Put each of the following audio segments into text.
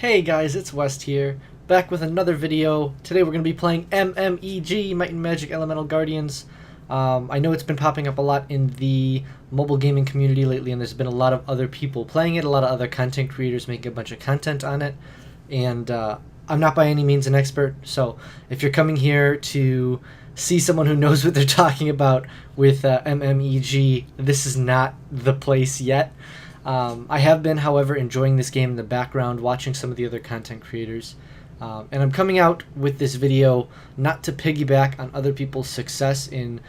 Hey guys, it's West here, back with another video. Today we're going to be playing Mmeg, Might and Magic Elemental Guardians. I know it's been popping up a lot in the mobile gaming community lately, and there's been a lot of other people playing it, a lot of other content creators making a bunch of content on it, and I'm not by any means an expert, so if you're coming here to see someone who knows what they're talking about with Mmeg, this is not the place yet. I have been, however, enjoying this game in the background, watching some of the other content creators. And I'm coming out with this video not to piggyback on other people's success in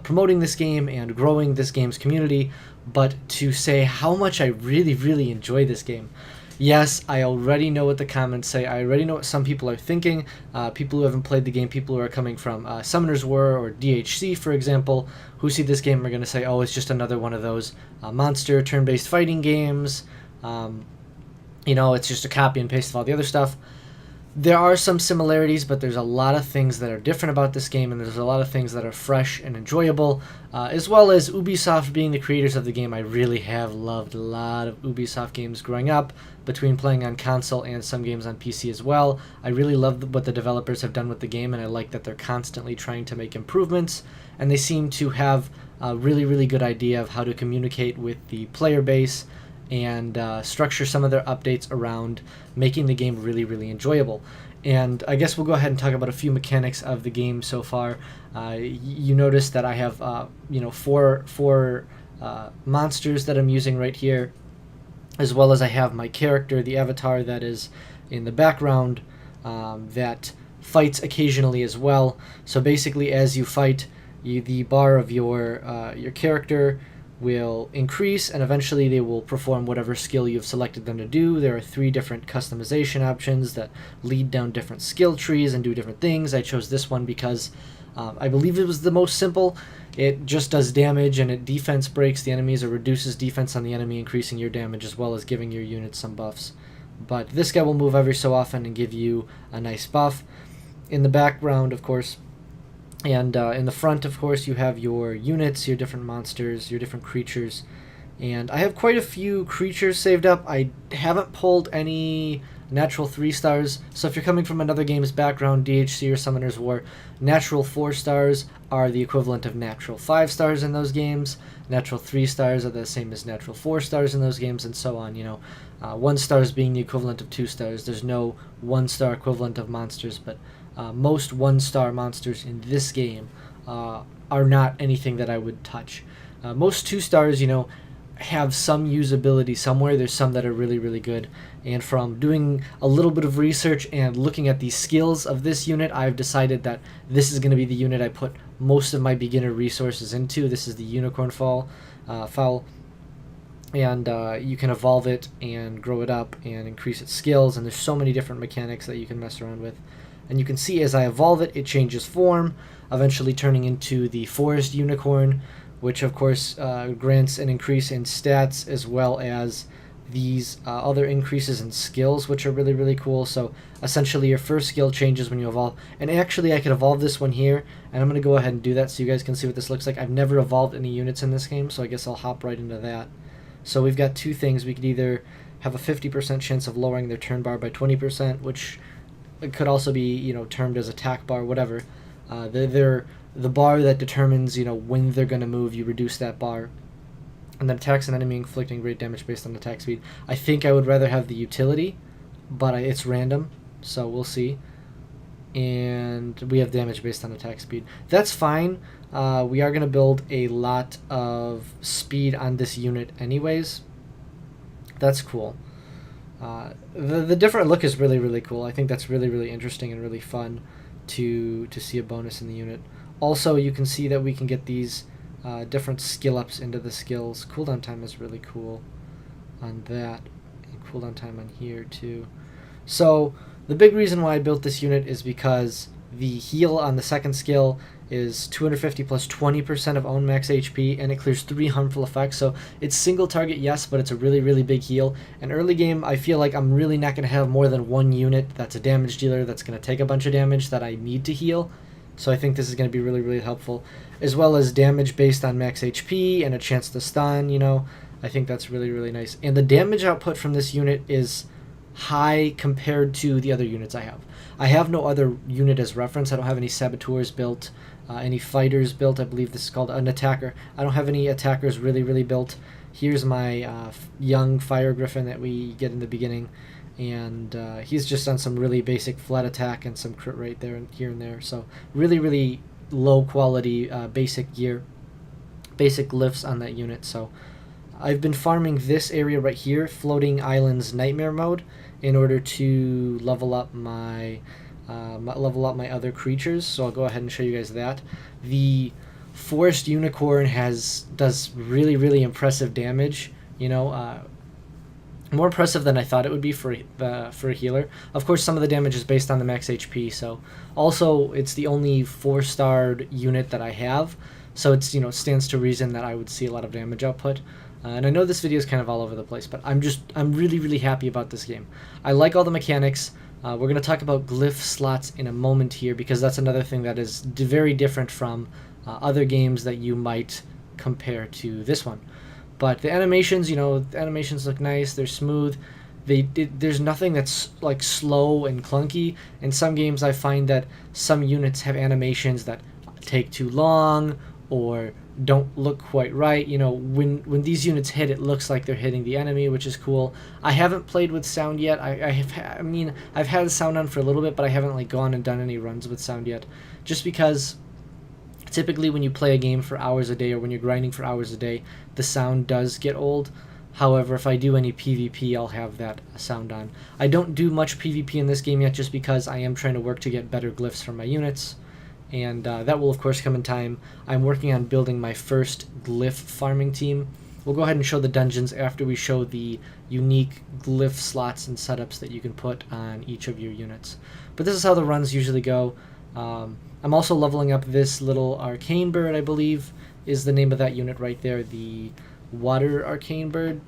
promoting this game and growing this game's community, but to say how much I really enjoy this game. Yes, I already know what the comments say. I already know what some people are thinking. People who haven't played the game, people who are coming from Summoners War or DHC, for example, who see this game are going to say, oh, it's just another one of those monster turn-based fighting games. It's just a copy and paste of all the other stuff. There are some similarities, but there's a lot of things that are different about this game, and there's a lot of things that are fresh and enjoyable, as well as Ubisoft being the creators of the game. I really have loved a lot of Ubisoft games growing up, between playing on console and some games on PC as well. I really love what the developers have done with the game, and I like that they're constantly trying to make improvements, and they seem to have a really good idea of how to communicate with the player base and structure some of their updates around making the game really enjoyable. And I guess we'll go ahead and talk about a few mechanics of the game so far. You notice that I have four monsters that I'm using right here, as well as I have my character, the avatar that is in the background, that fights occasionally as well. So basically, as you fight, the bar of your character will increase, and eventually they will perform whatever skill you've selected them to do. There are 3 different customization options that lead down different skill trees and do different things. I chose this one because I believe it was the most simple. It just does damage, and it defense breaks the enemies or reduces defense on the enemy, increasing your damage as well as giving your units some buffs. But this guy will move every so often and give you a nice buff. In the background, of course, and in the front, of course, you have your units, your different monsters, your different creatures. And I have quite a few creatures saved up. I haven't pulled any natural 3 stars. So if you're coming from another game's background, DHC or Summoners War, natural 4 stars are the equivalent of natural 5 stars in those games. Natural 3 stars are the same as natural 4 stars in those games, and so on. 1 stars being the equivalent of 2 stars. There's no 1-star equivalent of monsters, but most 1-star monsters in this game are not anything that I would touch. Most 2 stars, have some usability somewhere. There's some that are really good. And from doing a little bit of research and looking at the skills of this unit, I've decided that this is going to be the unit I put most of my beginner resources into. This is the Unicorn Fowl. And you can evolve it and grow it up and increase its skills, and there's so many different mechanics that you can mess around with. And you can see as I evolve it, it changes form, eventually turning into the Forest Unicorn, which of course grants an increase in stats as well as these other increases in skills, which are really cool. So essentially your first skill changes when you evolve. And actually I could evolve this one here, and I'm going to go ahead and do that so you guys can see what this looks like. I've never evolved any units in this game, so I guess I'll hop right into that. So we've got 2 things. We could either have a 50% chance of lowering their turn bar by 20%, which it could also be, termed as attack bar, whatever. The bar that determines, when they're going to move, you reduce that bar. And then attacks an enemy inflicting great damage based on attack speed. I think I would rather have the utility, but it's random, so we'll see. And we have damage based on attack speed. That's fine. We are going to build a lot of speed on this unit anyways. That's cool. The different look is really cool. I think that's really interesting and really fun to see a bonus in the unit. Also, you can see that we can get these different skill ups into the skills. Cooldown time is really cool on that, and cooldown time on here too. So the big reason why I built this unit is because the heal on the second skill is 250 plus 20% of own max HP, and it clears 3 harmful effects. So it's single target, yes, but it's a really big heal. And early game, I feel like I'm really not going to have more than 1 unit that's a damage dealer that's going to take a bunch of damage that I need to heal. So I think this is going to be really helpful, as well as damage based on max HP and a chance to stun. I think that's really nice. And the damage output from this unit is high compared to the other units I have. I have no other unit as reference. I don't have any saboteurs built, any fighters built. I believe this is called an attacker. I don't have any attackers really built. Here's my young fire griffin that we get in the beginning, and he's just done some really basic flat attack and some crit rate there and here and there. So really low quality basic gear, basic glyphs on that unit. So I've been farming this area right here, Floating Islands Nightmare Mode, in order to level up my other creatures. So I'll go ahead and show you guys that. The Forest Unicorn does really impressive damage. You know, more impressive than I thought it would be for a healer. Of course, some of the damage is based on the max HP. So also, it's the only 4-starred unit that I have. So it's, you know, it stands to reason that I would see a lot of damage output. And I know this video is kind of all over the place, but I'm really happy about this game. I like all the mechanics. We're going to talk about glyph slots in a moment here, because that's another thing that is very different from other games that you might compare to this one. But the animations, you know, the animations look nice. They're smooth. There's nothing that's like slow and clunky. In some games, I find that some units have animations that take too long or don't look quite right. You know, when these units hit, it looks like they're hitting the enemy, which is cool. I haven't played with sound yet. I've had the sound on for a little bit, but I haven't like gone and done any runs with sound yet, just because typically when you play a game for hours a day, or when you're grinding for hours a day, the sound does get old. However, if I do any PvP, I'll have that sound on. I don't do much PvP in this game yet, just because I am trying to work to get better glyphs for my units. And that will of course come in time. I'm working on building my first glyph farming team. We'll go ahead and show the dungeons after we show the unique glyph slots and setups that you can put on each of your units. But this is how the runs usually go. I'm also leveling up this little arcane bird, I believe is the name of that unit right there, the water arcane bird.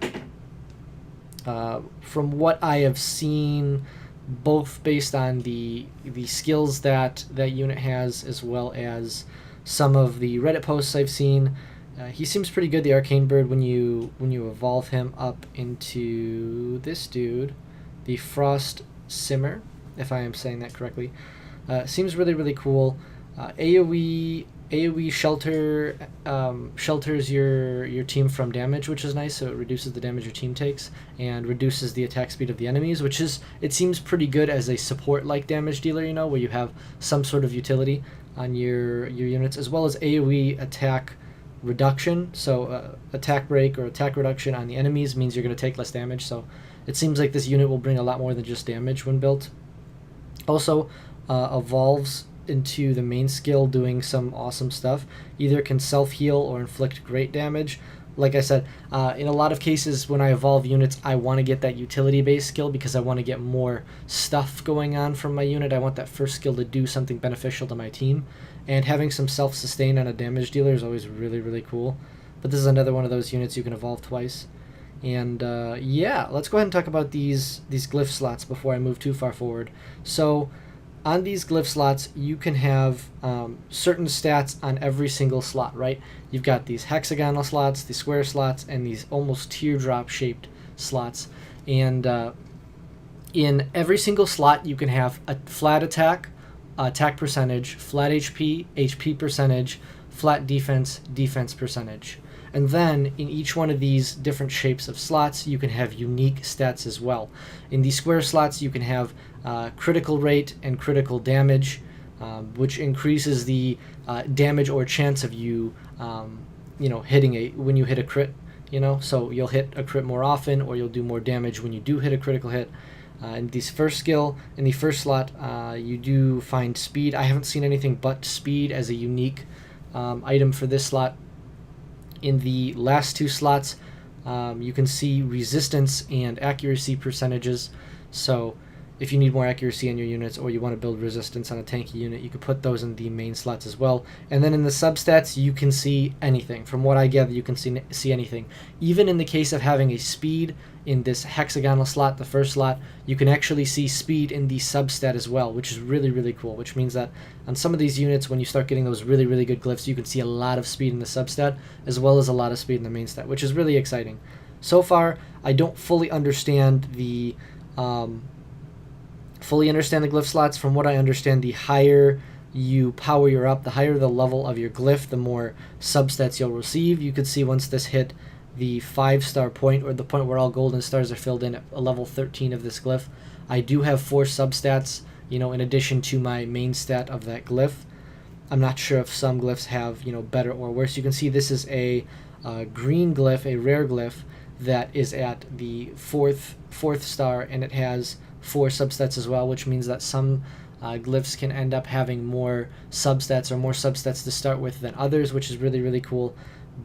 From what I have seen, both based on the skills that unit has, as well as some of the Reddit posts I've seen, he seems pretty good, the arcane bird, when you evolve him up into this dude, the Frost Simmer, if I am saying that correctly. Seems really cool. AoE shelter shelters your team from damage, which is nice. So it reduces the damage your team takes and reduces the attack speed of the enemies, which is, it seems pretty good as a support-like damage dealer, you know, where you have some sort of utility on your units, as well as AoE attack reduction. So attack break or attack reduction on the enemies means you're going to take less damage. So it seems like this unit will bring a lot more than just damage when built. Also, evolves into the main skill doing some awesome stuff. Either can self-heal or inflict great damage. Like I said, in a lot of cases when I evolve units, I want to get that utility-based skill because I want to get more stuff going on from my unit. I want that first skill to do something beneficial to my team. And having some self-sustain on a damage dealer is always really cool. But this is another one of those units you can evolve twice. And yeah, let's go ahead and talk about these glyph slots before I move too far forward. So on these glyph slots, you can have certain stats on every single slot, right? You've got these hexagonal slots, these square slots, and these almost teardrop-shaped slots. And in every single slot, you can have a flat attack, attack percentage, flat HP, HP percentage, flat defense, defense percentage. And then in each one of these different shapes of slots, you can have unique stats as well. In these square slots, you can have critical rate and critical damage, which increases the damage or chance of you, hitting when you hit a crit. So you'll hit a crit more often, or you'll do more damage when you do hit a critical hit. In the first slot, you do find speed. I haven't seen anything but speed as a unique item for this slot. In the last two slots, you can see resistance and accuracy percentages. So if you need more accuracy on your units, or you want to build resistance on a tanky unit, you can put those in the main slots as well. And then in the substats, you can see anything. From what I gather, you can see anything. Even in the case of having a speed in this hexagonal slot, the first slot, you can actually see speed in the substat as well, which is really cool, which means that on some of these units, when you start getting those really good glyphs, you can see a lot of speed in the substat, as well as a lot of speed in the main stat, which is really exciting. So far, I don't fully understand the fully understand the glyph slots. From what I understand, the higher you power your up, the higher the level of your glyph, the more substats you'll receive. You could see once this hit the 5-star point, or the point where all golden stars are filled in at a level 13 of this glyph, I do have 4 substats, in addition to my main stat of that glyph. I'm not sure if some glyphs have, better or worse. You can see this is a green glyph, a rare glyph, that is at the fourth star, and it has 4 substats as well, which means that some glyphs can end up having more substats, or more substats to start with than others, which is really, really cool.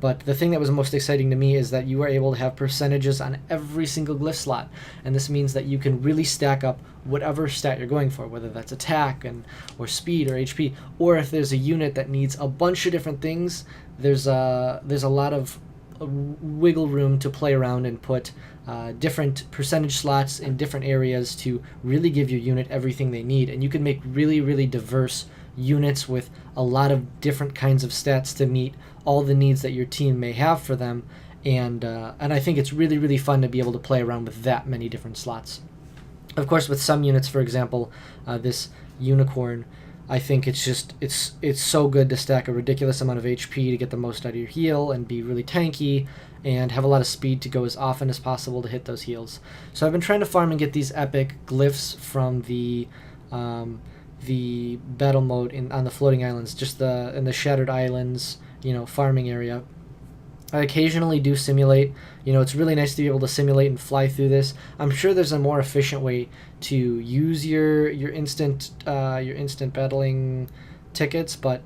But the thing that was most exciting to me is that you are able to have percentages on every single glyph slot, and this means that you can really stack up whatever stat you're going for, whether that's attack or speed or HP, or if there's a unit that needs a bunch of different things. There's a lot of wiggle room to play around and put different percentage slots in different areas to really give your unit everything they need, and you can make really, really diverse units with a lot of different kinds of stats to meet all the needs that your team may have for them, and I think it's really, really fun to be able to play around with that many different slots. Of course, with some units, for example, this unicorn, I think it's so good to stack a ridiculous amount of HP to get the most out of your heal and be really tanky and have a lot of speed to go as often as possible to hit those heals. So I've been trying to farm and get these epic glyphs from the battle mode on the floating islands, just in the Shattered Islands, farming area. I occasionally do simulate. It's really nice to be able to simulate and fly through this. I'm sure there's a more efficient way to use your instant battling tickets, but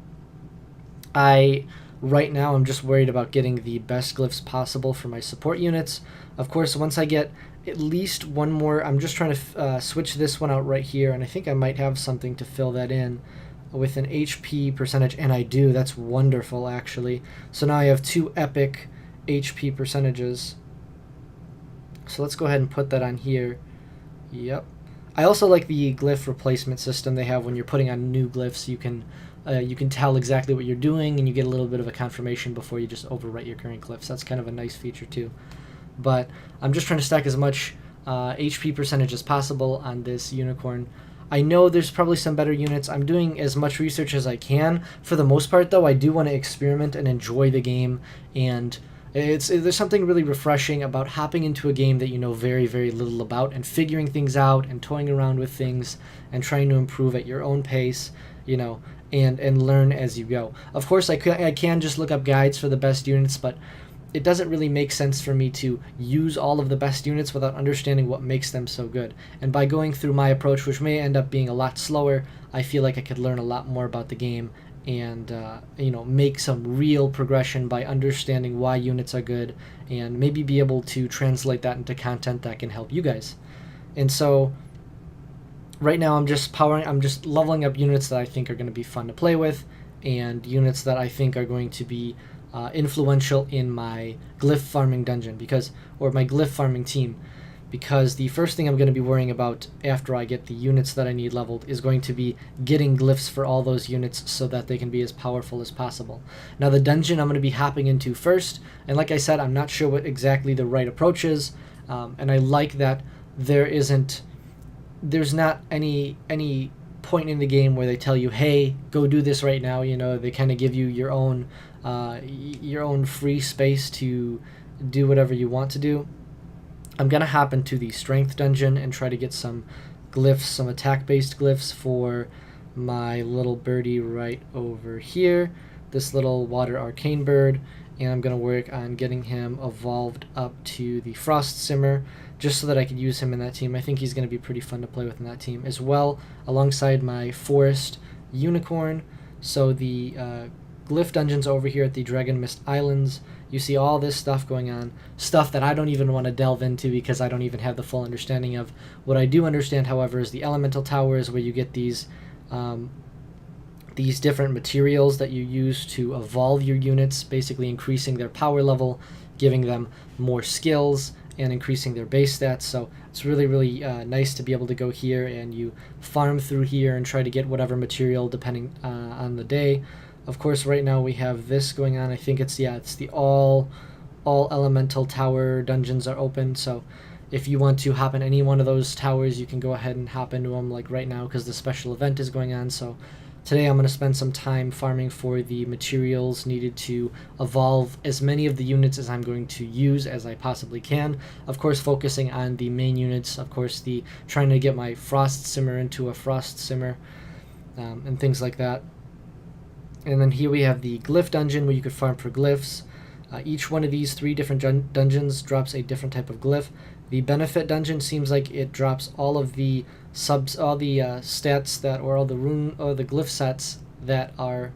right now I'm just worried about getting the best glyphs possible for my support units. Of course, once I get at least one more, I'm just trying to switch this one out right here, and I think I might have something to fill that in with an HP percentage, and I do. That's wonderful, actually. So now I have 2 epic HP percentages. So let's go ahead and put that on here. Yep. I also like the glyph replacement system they have when you're putting on new glyphs. You can tell exactly what you're doing, and you get a little bit of a confirmation before you just overwrite your current glyphs. That's kind of a nice feature too. But I'm just trying to stack as much HP percentage as possible on this unicorn. I know there's probably some better units. I'm doing as much research as I can. For the most part, though, I do want to experiment and enjoy the game, and there's something really refreshing about hopping into a game that you know very, very little about and figuring things out and toying around with things and trying to improve at your own pace, and learn as you go. Of course, I can just look up guides for the best units, but it doesn't really make sense for me to use all of the best units without understanding what makes them so good. And by going through my approach, which may end up being a lot slower, I feel like I could learn a lot more about the game and make some real progression by understanding why units are good, and maybe be able to translate that into content that can help you guys. And so right now I'm just leveling up units that I think are going to be fun to play with, and units that I think are going to be influential in my glyph farming dungeon, or my glyph farming team, because the first thing I'm going to be worrying about after I get the units that I need leveled is going to be getting glyphs for all those units so that they can be as powerful as possible. Now, the dungeon I'm going to be hopping into first, and like I said, I'm not sure what exactly the right approach is, and I like that there's not any point in the game where they tell you, hey, go do this right now. They kind of give you your own free space to do whatever you want to do. I'm gonna hop into the strength dungeon and try to get some glyphs, some attack-based glyphs for my little birdie right over here, this little water arcane bird, and I'm gonna work on getting him evolved up to the frost simmer, just so that I could use him in that team. I think he's gonna be pretty fun to play with in that team as well, alongside my forest unicorn. So the glyph dungeons over here at the Dragon Mist Islands, you see all this stuff going on, stuff that I don't even want to delve into because I don't even have the full understanding of. What I do understand, however, is the elemental towers, where you get these different materials that you use to evolve your units, basically increasing their power level, giving them more skills, and increasing their base stats. So it's really, really nice to be able to go here and you farm through here and try to get whatever material depending on the day. Of course, right now we have this going on. I think it's the all elemental tower dungeons are open. So If you want to hop in any one of those towers, you can go ahead and hop into them like right now because the special event is going on. So today I'm going to spend some time farming for the materials needed to evolve as many of the units as I'm going to use as I possibly can. Of course, focusing on the main units, of course, trying to get my frost simmer into a frost simmer, and things like that. And then here we have the glyph dungeon where you could farm for glyphs. Each one of these 3 different dungeons drops a different type of glyph. The benefit dungeon seems like it drops all of the stats that, or all the rune or the glyph sets that are.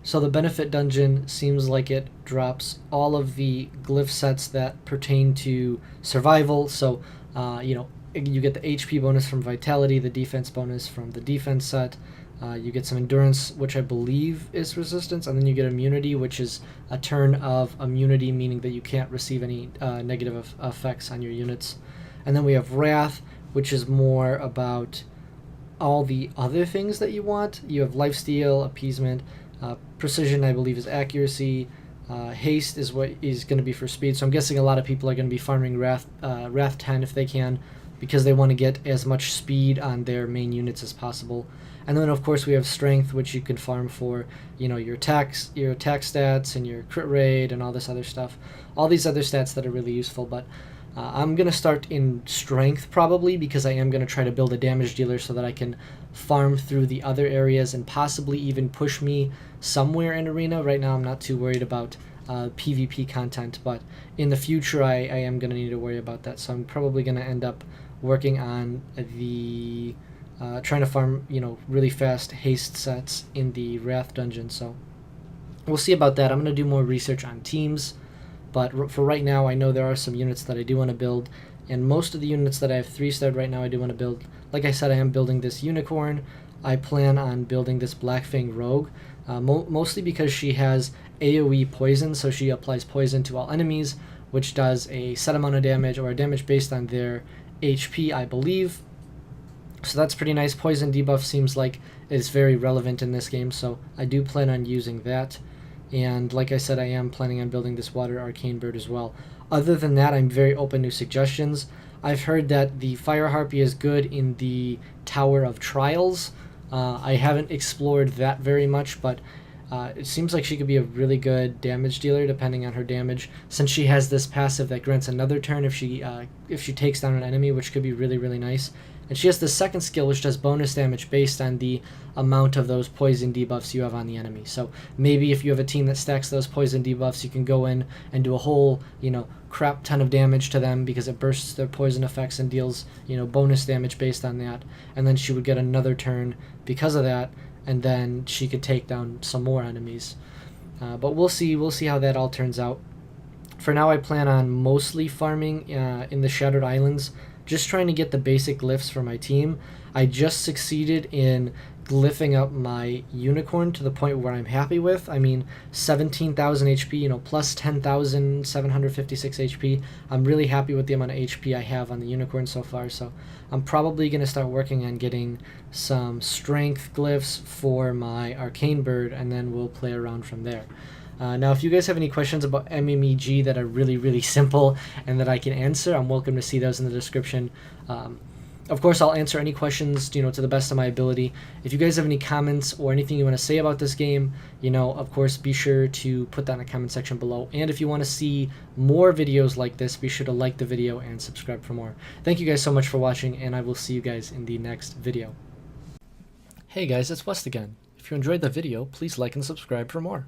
So the benefit dungeon seems like it drops all of the glyph sets that pertain to survival. So you get the HP bonus from vitality, the defense bonus from the defense set. You get some endurance, which I believe is resistance, and then you get immunity, which is a turn of immunity, meaning that you can't receive any negative effects on your units. And then we have wrath, which is more about all the other things that you want. You have lifesteal, appeasement, precision, I believe, is accuracy. Haste is what is going to be for speed. So I'm guessing a lot of people are going to be farming wrath 10 if they can, because they want to get as much speed on their main units as possible. And then of course we have strength, which you can farm for, your attack stats and your crit rate and all this other stuff. All these other stats that are really useful, but I'm going to start in strength probably, because I am going to try to build a damage dealer so that I can farm through the other areas and possibly even push me somewhere in arena. Right now I'm not too worried about PvP content, but in the future I am going to need to worry about that. So I'm probably going to end up working on the trying to farm really fast haste sets in the Wrath dungeon. So we'll see about that. I'm going to do more research on teams, but for right now I know there are some units that I do want to build, and most of the units that I have 3-starred right now I do want to build. Like I said, I am building this unicorn. I plan on building this Blackfang rogue, mostly because she has AoE poison, so she applies poison to all enemies, which does a set amount of damage, or a damage based on their HP, I believe. So that's pretty nice. Poison debuff seems like it's very relevant in this game, so I do plan on using that. And like I said, I am planning on building this water arcane bird as well. Other than that, I'm very open to suggestions. I've heard that the fire harpy is good in the Tower of Trials. I haven't explored that very much, but it seems like she could be a really good damage dealer depending on her damage, since she has this passive that grants another turn if she takes down an enemy, which could be really, really nice. And she has the second skill, which does bonus damage based on the amount of those poison debuffs you have on the enemy. So maybe if you have a team that stacks those poison debuffs, you can go in and do a whole, crap ton of damage to them because it bursts their poison effects and deals, bonus damage based on that. And then she would get another turn because of that, and then she could take down some more enemies. But we'll see how that all turns out. For now, I plan on mostly farming in the Shattered Islands, just trying to get the basic glyphs for my team. I just succeeded in glyphing up my unicorn to the point where I'm happy with. I mean, 17,000 HP, plus 10,756 HP. I'm really happy with the amount of HP I have on the unicorn so far, so I'm probably going to start working on getting some strength glyphs for my arcane bird, and then we'll play around from there. Now, if you guys have any questions about Mmeg that are really, really simple and that I can answer, I'm welcome to see those in the description. Of course, I'll answer any questions, to the best of my ability. If you guys have any comments or anything you want to say about this game, of course, be sure to put that in the comment section below. And if you want to see more videos like this, be sure to like the video and subscribe for more. Thank you guys so much for watching, and I will see you guys in the next video. Hey guys, it's West again. If you enjoyed the video, please like and subscribe for more.